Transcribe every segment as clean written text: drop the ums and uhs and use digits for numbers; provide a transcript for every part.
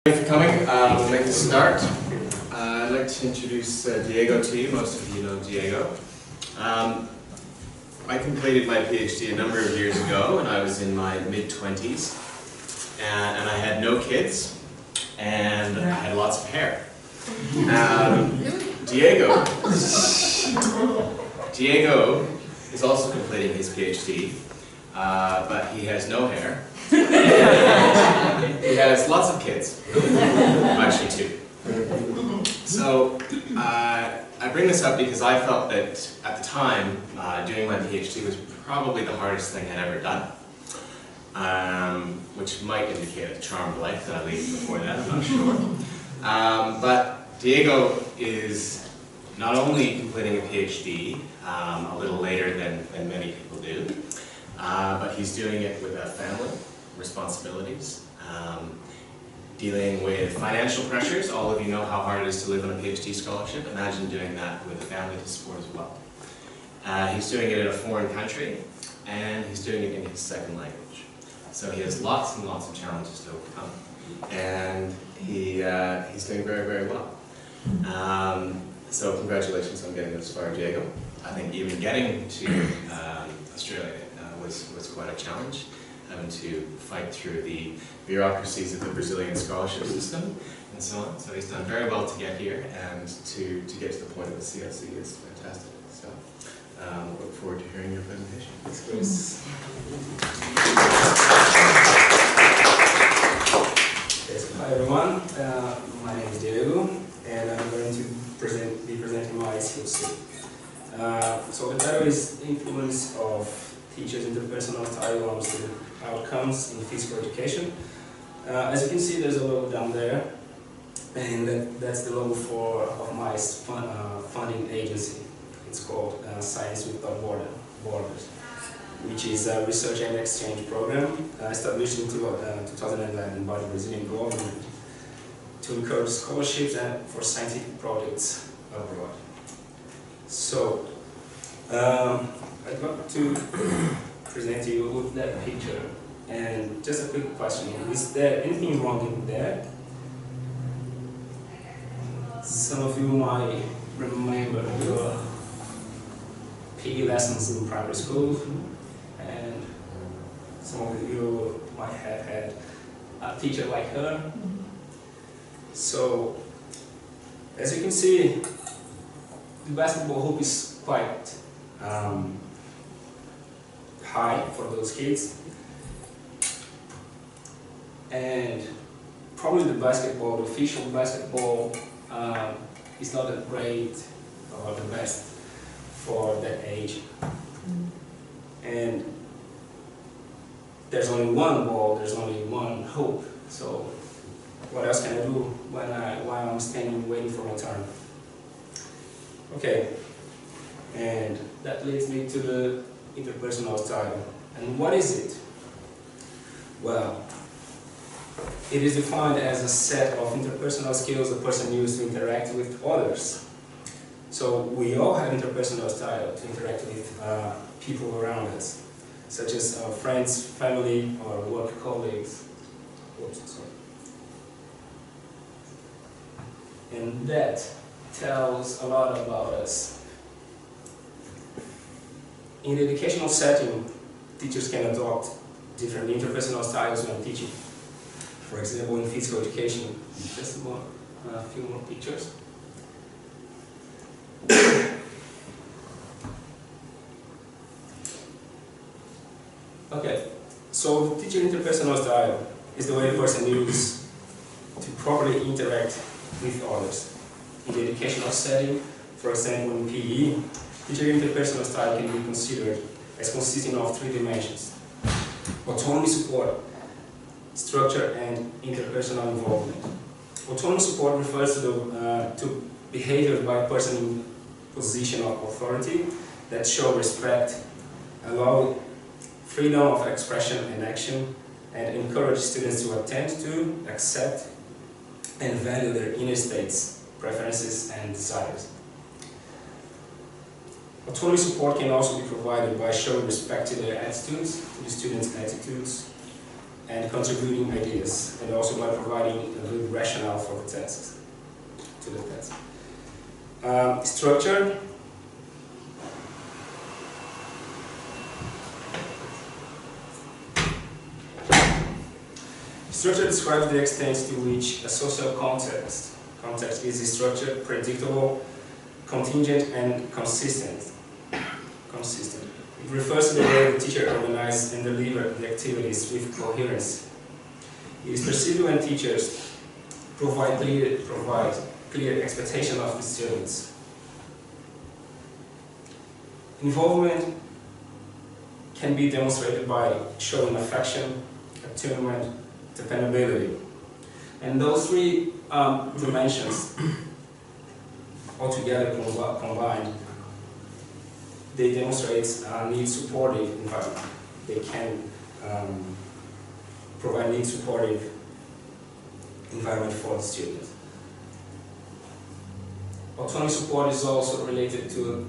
Thank you for coming. I'd like to start. I'd like to introduce Diego to you. Most of you know Diego. I completed my PhD a number of years ago when I was in my mid-20s, and I had no kids, and I had lots of hair. Diego is also completing his PhD, but he has no hair. He has lots of kids, actually two. So I bring this up because I felt that at the time, doing my PhD was probably the hardest thing I'd ever done, which might indicate a charmed life that I lead before that, I'm not sure. But Diego is not only completing a PhD a little later than many people do, but he's doing it with a family, responsibilities, dealing with financial pressures. All of you know how hard it is to live on a PhD scholarship. Imagine doing that with a family to support as well. He's doing it in a foreign country, and he's doing it in his second language. So he has lots and lots of challenges to overcome, and he's doing very, very well. So congratulations on getting this far, Diego. I think even getting to Australia was quite a challenge, having to fight through the bureaucracies of the Brazilian scholarship system and so on. So he's done very well to get here, and to get to the point of the CLC is fantastic. So look forward to hearing your presentation. Thanks, Chris. Yes, hi everyone, my name is Diego, and I'm going to be presenting my CLC. So the title is the influence of teachers' interpersonal style on student outcomes in physical education. As you can see, there's a logo down there, and that's the logo of my funding agency. It's called Science Without Borders, which is a research and exchange program established in 2011 by the Brazilian government to encourage scholarships and for scientific projects abroad. So, I'd like to present you with that picture, and just a quick question: is there anything wrong in that? Some of you might remember your PE lessons in primary school, and some of you might have had a teacher like her. So, as you can see, the basketball hoop is quite high for those kids, and probably the official basketball is not that great or the best for that age. And there's only one ball, there's only one hoop, so what else can I do while I'm standing waiting for my turn? Okay, and that leads me to the interpersonal style. And what is it? Well, it is defined as a set of interpersonal skills a person uses to interact with others. So we all have interpersonal style to interact with people around us, such as friends, family, or work colleagues. Oops, sorry. And that tells a lot about us. In the educational setting, teachers can adopt different interpersonal styles when teaching. For example, in physical education, just a few more pictures. Okay, so the teacher interpersonal style is the way a person uses to properly interact with others. In the educational setting, for example in PE, teacher interpersonal style can be considered as consisting of three dimensions: autonomy support, structure, and interpersonal involvement. Autonomy support refers to behavior by a person in position of authority that show respect, allow freedom of expression and action, and encourage students to attend to, accept, and value their inner states, preferences, and desires. Autonomy support can also be provided by showing respect to their attitudes, to the students' attitudes, and contributing ideas, and also by providing a good rationale for the tasks, to the task. Structure. Structure describes the extent to which a social context is structured, predictable, contingent, and consistent. It refers to the way the teacher organizes and delivers the activities with coherence. It is perceived when teachers provide clear expectation of the students. Involvement can be demonstrated by showing affection, attunement, dependability. And those three dimensions altogether combined, they demonstrate a need-supportive environment. They can provide need-supportive environment for the students. Autonomy support is also related to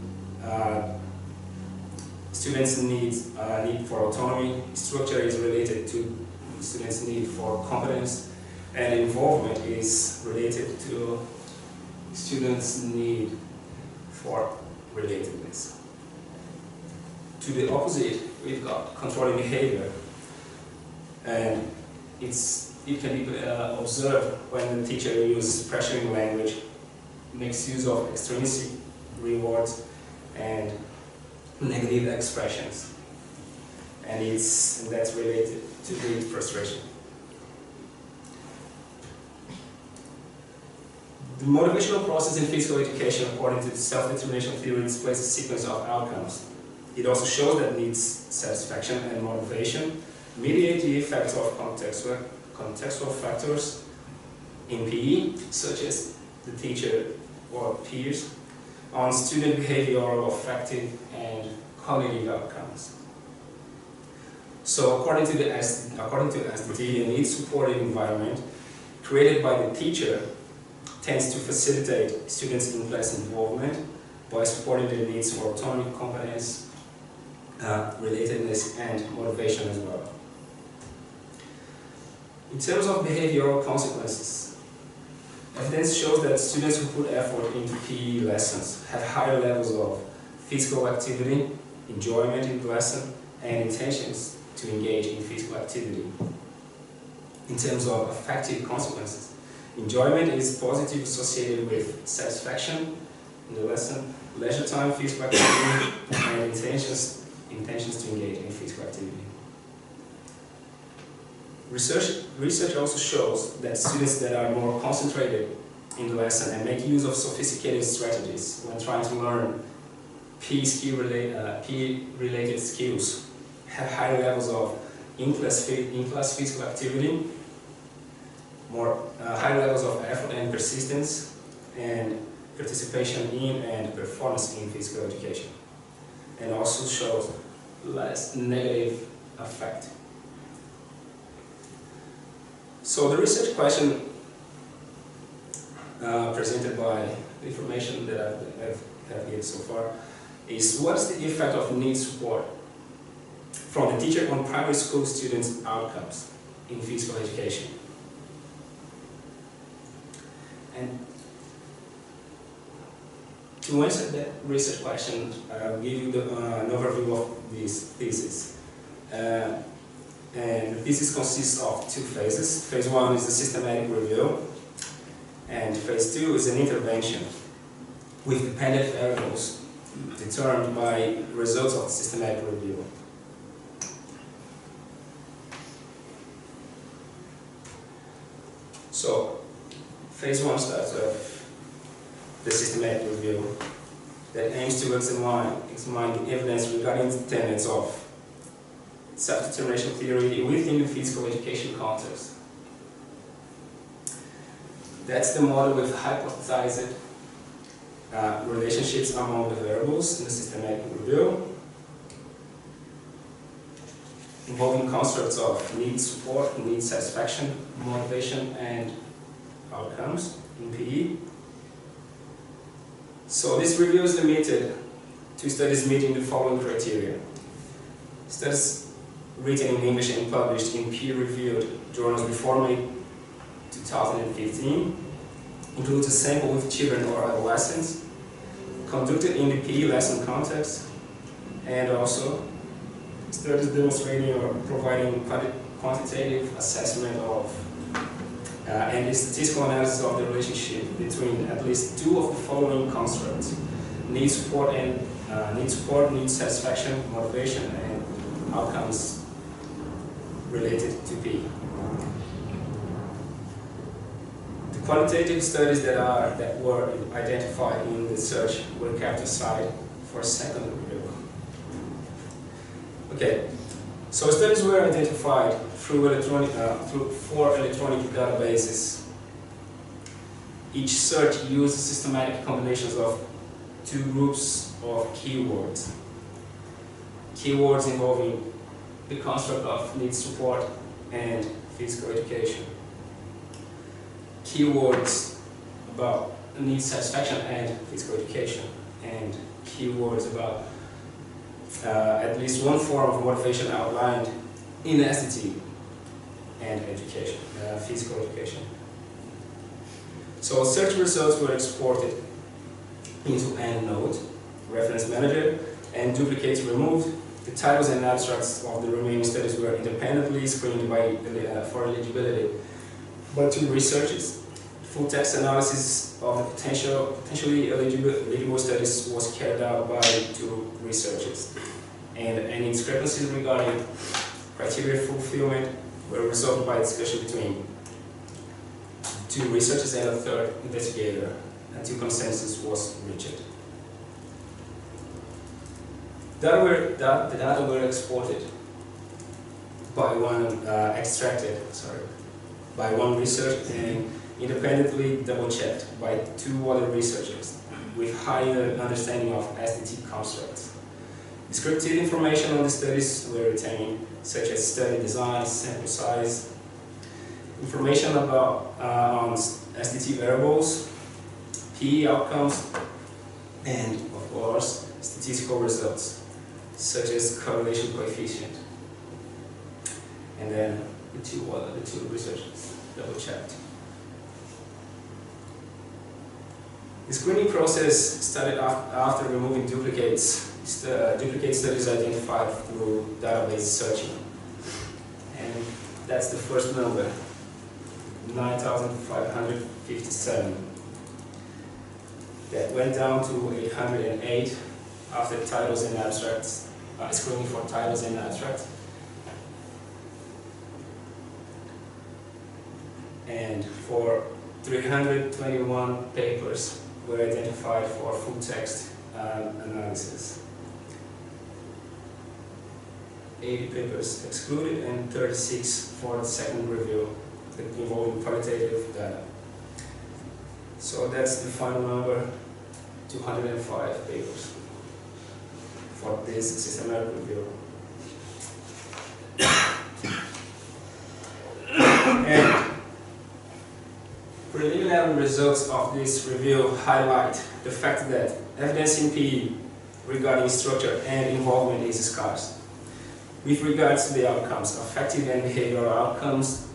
students' need for autonomy. Structure is related to students' need for competence, and involvement is related to students' need for relatedness. To the opposite, we've got controlling behavior, and it can be observed when the teacher uses pressuring language, makes use of extrinsic rewards and negative expressions, and that's related to the frustration. The motivational process in physical education, according to the self-determination theory, displays a sequence of outcomes. It also shows that needs, satisfaction, and motivation mediate the effects of contextual factors in PE, such as the teacher or peers, on student behavioral, affective, and cognitive outcomes. So according to SDT, a need-supported environment created by the teacher tends to facilitate students' in-class involvement by supporting their needs for autonomy, competence, relatedness, and motivation as well. In terms of behavioral consequences, evidence shows that students who put effort into PE lessons have higher levels of physical activity, enjoyment in the lesson, and intentions to engage in physical activity. In terms of affective consequences, enjoyment is positively associated with satisfaction in the lesson, leisure time, physical activity, and intentions to engage in physical activity. Research also shows that students that are more concentrated in the lesson and make use of sophisticated strategies when trying to learn PE-related skills have higher levels of in-class physical activity, higher levels of effort and persistence, and participation in and performance in physical education, and also shows less negative effect. So the research question presented by the information that I have given so far is, what's the effect of need support from the teacher on primary school students' outcomes in physical education? And to answer that research question, I'll give you an overview of this thesis. And the thesis consists of two phases. Phase 1 is the systematic review, and phase 2 is an intervention with dependent variables determined by results of the systematic review. So, phase 1 starts with the systematic review that aims to examine the evidence regarding the tenets of self-determination theory within the physical education context. That's the model with hypothesized relationships among the variables in the systematic review, involving constructs of need support, need satisfaction, motivation, and outcomes in PE. So this review is limited to studies meeting the following criteria. Studies written in English and published in peer-reviewed journals before May 2015, includes a sample with children or adolescents, conducted in the PE lesson context, and also studies demonstrating or providing quantitative assessment of and the statistical analysis of the relationship between at least two of the following constructs: need support, need satisfaction, motivation, and outcomes related to PE. The qualitative studies that were identified in the search were kept aside for a second review. Okay, so studies were identified through four electronic databases. Each search used systematic combinations of two groups of keywords. Keywords involving the construct of need support and physical education. Keywords about need satisfaction and physical education. And keywords about at least one form of motivation outlined in SDT and education, physical education. So search results were exported into EndNote, reference manager, and duplicates removed. The titles and abstracts of the remaining studies were independently screened for eligibility by two researchers. Full text analysis of the potentially eligible studies was carried out by two researchers, and any discrepancies regarding criteria fulfillment were resolved by discussion between two researchers and a third investigator, until consensus was reached. The data were exported by by one researcher and independently double-checked by two other researchers with higher understanding of SDT constructs. Descriptive information on the studies were retained, such as study design, sample size, information about on SDT variables, PE outcomes, and of course statistical results, such as correlation coefficient. And then the two researchers double-checked. The screening process started after removing duplicates. Duplicate studies identified through database searching. And that's the first number, 9,557. That went down to 808 after titles and abstracts, screening for titles and abstracts. And for 321 papers were identified for full text analysis. 80 papers excluded and 36 for the second review involving qualitative data. So that's the final number, 205 papers for this systematic review. And preliminary results of this review highlight the fact that evidence in PE regarding structure and involvement is scarce. With regards to the outcomes, affective and behavioral outcomes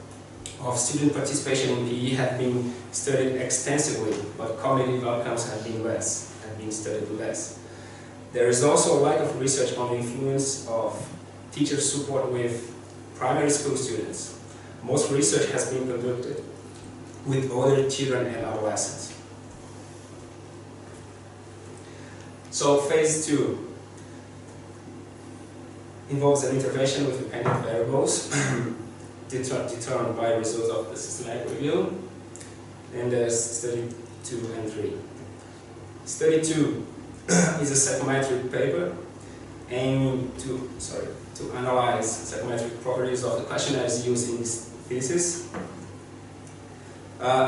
of student participation in PE have been studied extensively, but cognitive outcomes have been studied less. There is also a lack of research on the influence of teacher support with primary school students. Most research has been conducted with older children and adolescents. So phase 2 involves an intervention with dependent variables determined by results of the systematic review. And there's study 2 and 3. Study 2 is a psychometric paper aiming to analyze psychometric properties of the questionnaires used in this thesis.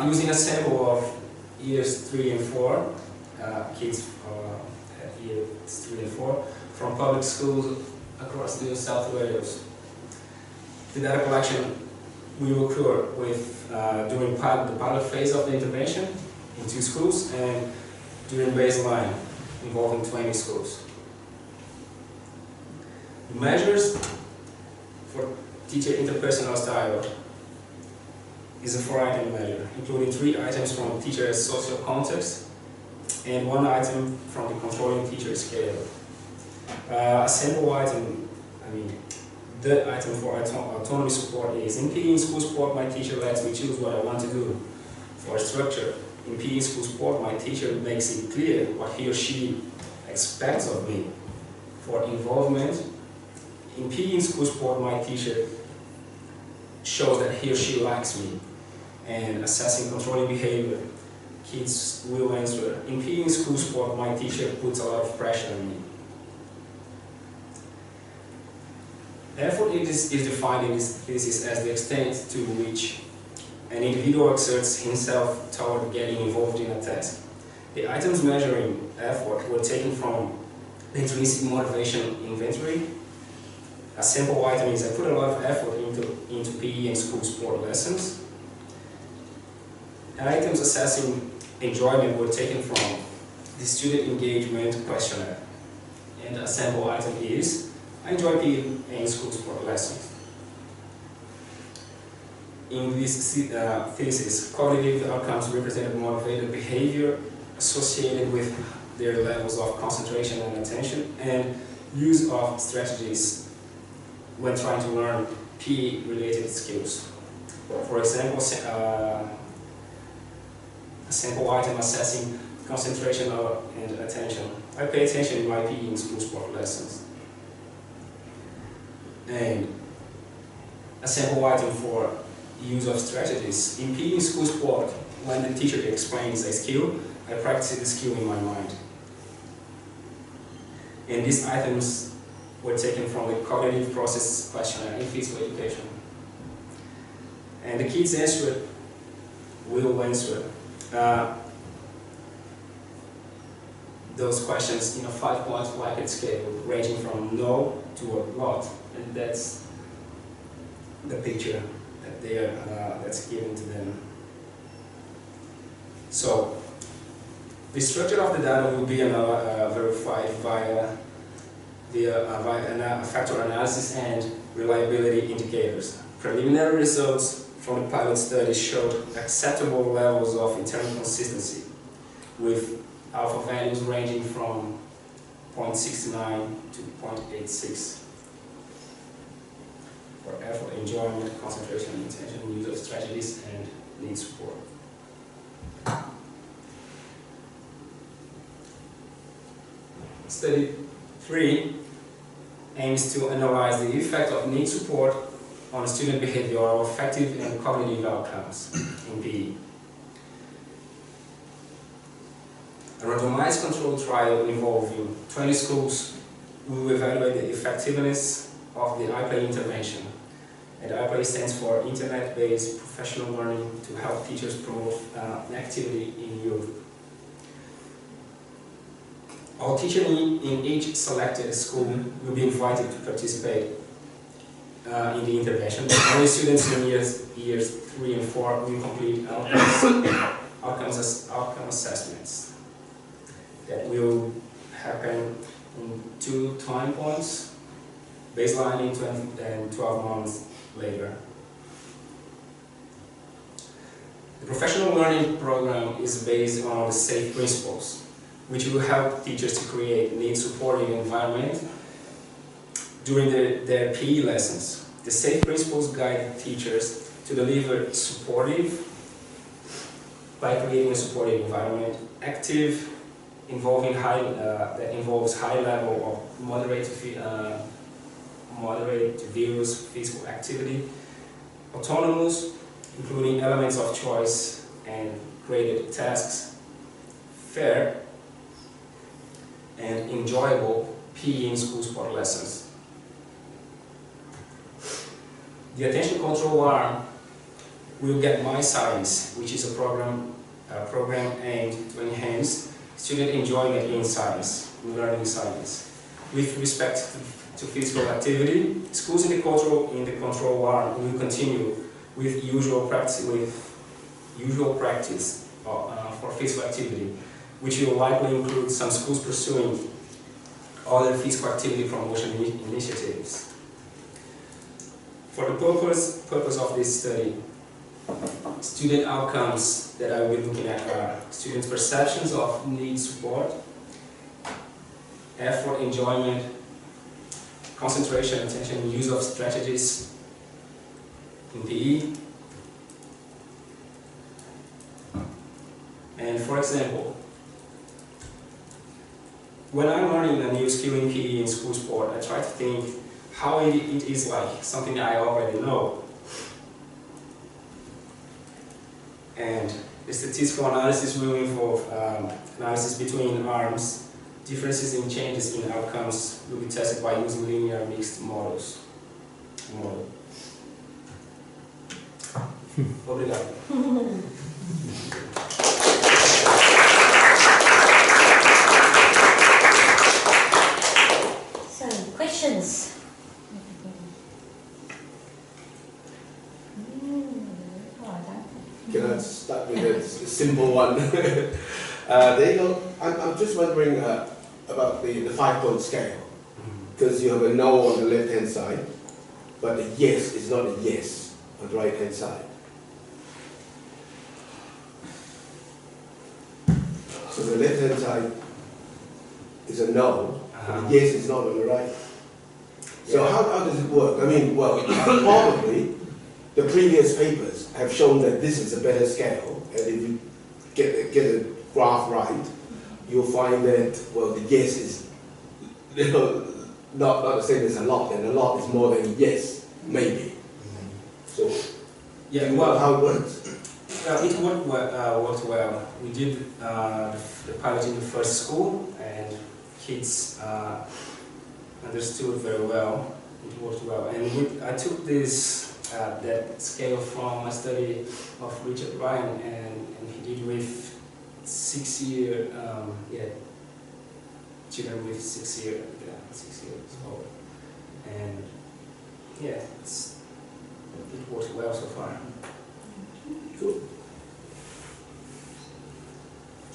Using a sample of years 3 and 4, kids at years 3 and 4, from public schools across New South Wales. The data collection will occur with during the pilot phase of the intervention in 2 schools and during baseline involving 20 schools. The measures for teacher interpersonal style is a 4-item measure, including 3 items from teacher's social context and 1 item from the controlling teacher scale. A sample item, the item for autonomy support is, in PE in school sport, my teacher lets me choose what I want to do. For structure, in PE in school sport, my teacher makes it clear what he or she expects of me. For involvement, in PE in school sport, my teacher shows that he or she likes me. And assessing controlling behavior, kids will answer. In PE in school sport, my teacher puts a lot of pressure on me. Effort is defined in this thesis as the extent to which an individual exerts himself toward getting involved in a task. The items measuring effort were taken from the intrinsic motivation inventory. A sample item is I put a lot of effort into PE and school sport lessons. Items assessing enjoyment were taken from the student engagement questionnaire. And a sample item is I enjoy PE and school sport lessons. In this thesis, cognitive outcomes represented motivated behavior associated with their levels of concentration and attention, and use of strategies when trying to learn PE-related skills. For example, a sample item assessing concentration and attention. I pay attention in my PE and school sport lessons. And a sample item for use of strategies. In PE and school sport, when the teacher explains a skill, I practice the skill in my mind. And these items were taken from the cognitive process questionnaire in physical education. And the kids will answer those questions in a 5-point Likert scale, ranging from no to a lot. And that's the picture that that's given to them. So the structure of the data will be verified via factor analysis and reliability indicators. Preliminary results from the pilot study showed acceptable levels of internal consistency, with alpha values ranging from 0.69 to 0.86 for effort, enjoyment, concentration, attention, use of strategies, and need support. Study 3 aims to analyze the effect of need support on student behavioral, affective, and cognitive outcomes in PE. A randomized controlled trial involving 20 schools will evaluate the effectiveness of the IPPE intervention. And IPPE stands for Internet-Based Professional Learning to help teachers promote activity in youth. All teachers in each selected school will be invited to participate in the intervention. Only students in years 3 and 4 will complete outcome assessments that will happen in 2 time points, baseline and 12 months later. The professional learning program is based on the SAFE principles, which will help teachers to create need-supporting environment during their PE lessons. The SAFE principles guide teachers to deliver supportive by creating a supportive environment, active, that involves high level of moderate to vigorous physical activity, autonomous, including elements of choice and graded tasks, fair, and enjoyable PE in school sport lessons. The attention control arm will get My Science, which is a program aimed to enhance student enjoyment in science, in learning science. With respect to physical activity, schools in the control arm will continue with usual practice for physical activity, which will likely include some schools pursuing other physical activity promotion initiatives. For the purpose of this study, student outcomes that I will be looking at are students' perceptions of need support, effort, enjoyment, concentration, attention, use of strategies in PE. And for example, when I'm learning a new skill in PE in school sport, I try to think how it is like something that I already know. And the statistical analysis will involve analysis between arms. Differences in changes in outcomes will be tested by using linear mixed models. Obrigado. So, questions? Can I start with a simple one? There you go. I'm just wondering about the 5-point scale. Because you have a no on the left-hand side, but a yes is not a yes on the right-hand side. So the left-hand side is a no, but the yes is not on the right. So how does it work? I mean, well, probably the previous papers have shown that this is a better scale, and if you get a graph right, you'll find that, well, the yes is not the same as a lot, and a lot is more than yes, maybe. So, yeah, well, how it works? It worked well. We did the pilot in the first school, and kids understood very well. It worked well, and I took this that scale from a study of Richard Ryan, and he did with 6-year children with 6 years old, and yeah, it worked well so far. Cool.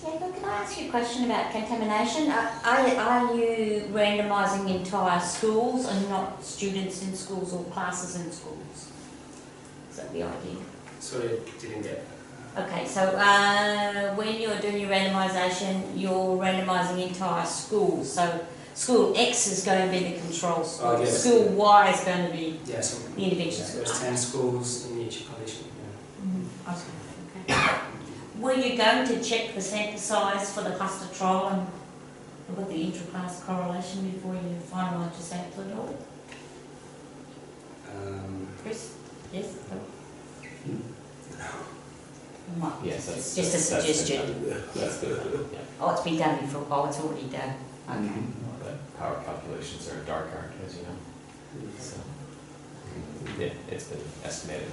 Diego, can I ask you a question about contamination? Are you randomising entire schools and not students in schools or classes in schools? Is that the idea? Sorry, didn't get. Okay, so when you're doing your randomisation, you're randomising entire schools. So school X is going to be the control school. Oh, yes. School Y is going to be So the intervention school. there's 10 schools in each condition. Yeah. Okay. Were you going to check the sample size for the cluster trial and look at the intra-class correlation before you finalise your sample at all? Chris? Yes? Yes, It's just a suggestion. That's good. Yeah. Oh, it's been done before. Oh, it's already done. Okay. The power calculations are dark art, as you know. So, yeah, it's been estimated.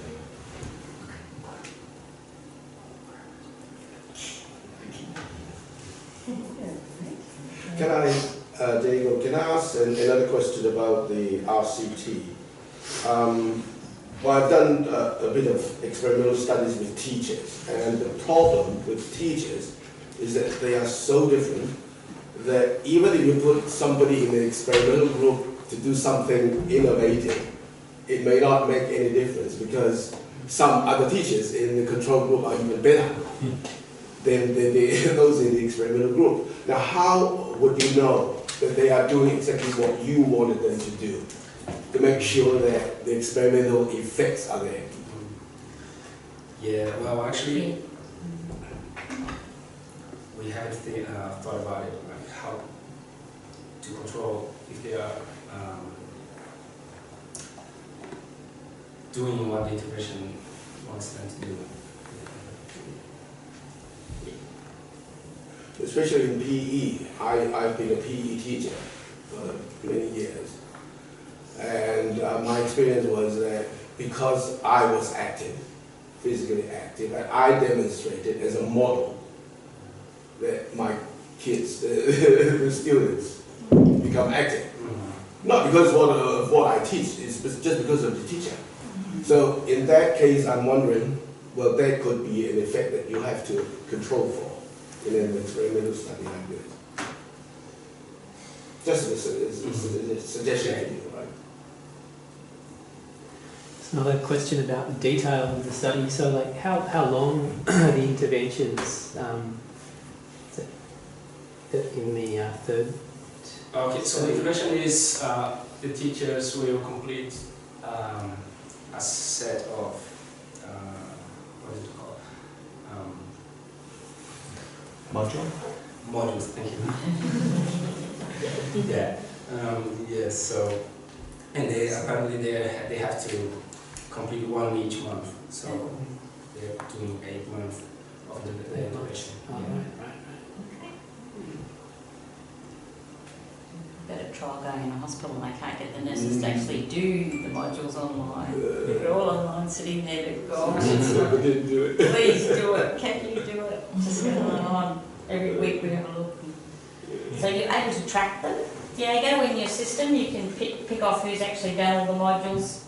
Can I, Diego, can I ask another question about the RCT? Well, I've done a bit of experimental studies with teachers, and the problem with teachers is that they are so different that even if you put somebody in the experimental group to do something innovative, it may not make any difference because some other teachers in the control group are even better than those in the experimental group. Now, how would you know that they are doing exactly what you wanted them to do to make sure that the experimental effects are there? Yeah, well, actually, we haven't thought about it, like how to control if they are doing what the intervention wants them to do. Especially in PE, I've been a PE teacher for many years. And my experience was that because I was active, physically active, and I demonstrated as a model that my kids, the students, become active. Not because of what I teach, it's just because of the teacher. So in that case, I'm wondering, well, that could be an effect that you have to control for in an experimental study like this. Just a suggestion to you, right? Another question about the detail of the study. So, like, how long are the interventions in the third? Okay, so the intervention is the teachers will complete a set of what is it called? Module? Modules. Thank you. Yeah. Yes. So, and they apparently they have to complete one each month. So they're doing 8 months of the intervention. Oh, Yeah. right. Better try going in a hospital and they can't get the nurses to actually do the modules online. They're all online, sitting there, they're gone. It's like, please do it. Can you do it? Just go on. Every week we have a look. So you're able to track them. Yeah, you go in your system, you can pick off who's actually done all the modules.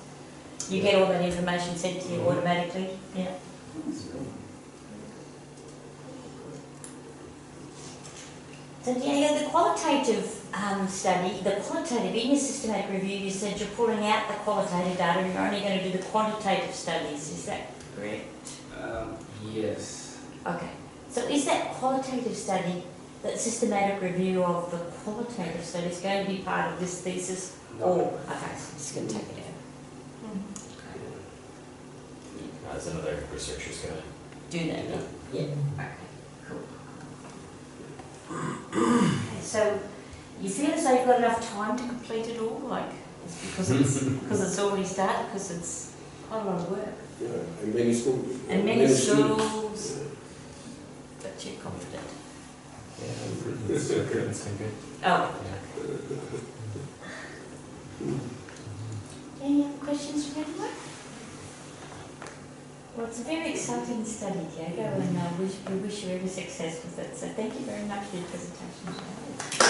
You get all that information sent to you automatically. Yeah. So Diego, the qualitative study, the qualitative, in your systematic review, you said you're pulling out the qualitative data and you're only going to do the quantitative studies. Is that correct? Yes. Okay. So is that qualitative study, that systematic review of the qualitative study, is going to be part of this thesis? No. Or, okay, so I'm just going to take it out. As another researcher's going to Do that, yeah? Okay, cool. Okay, so you feel as though you've got enough time to complete it all? Like, it's because it's already started, because it's quite a lot of work. Yeah, and many schools. And many students. schools, but you're confident. Yeah, it's been good. Oh, Yeah. any other questions from anyone? Well, it's a very exciting study, Diego, and we wish you every success with it. So thank you very much for your presentation today.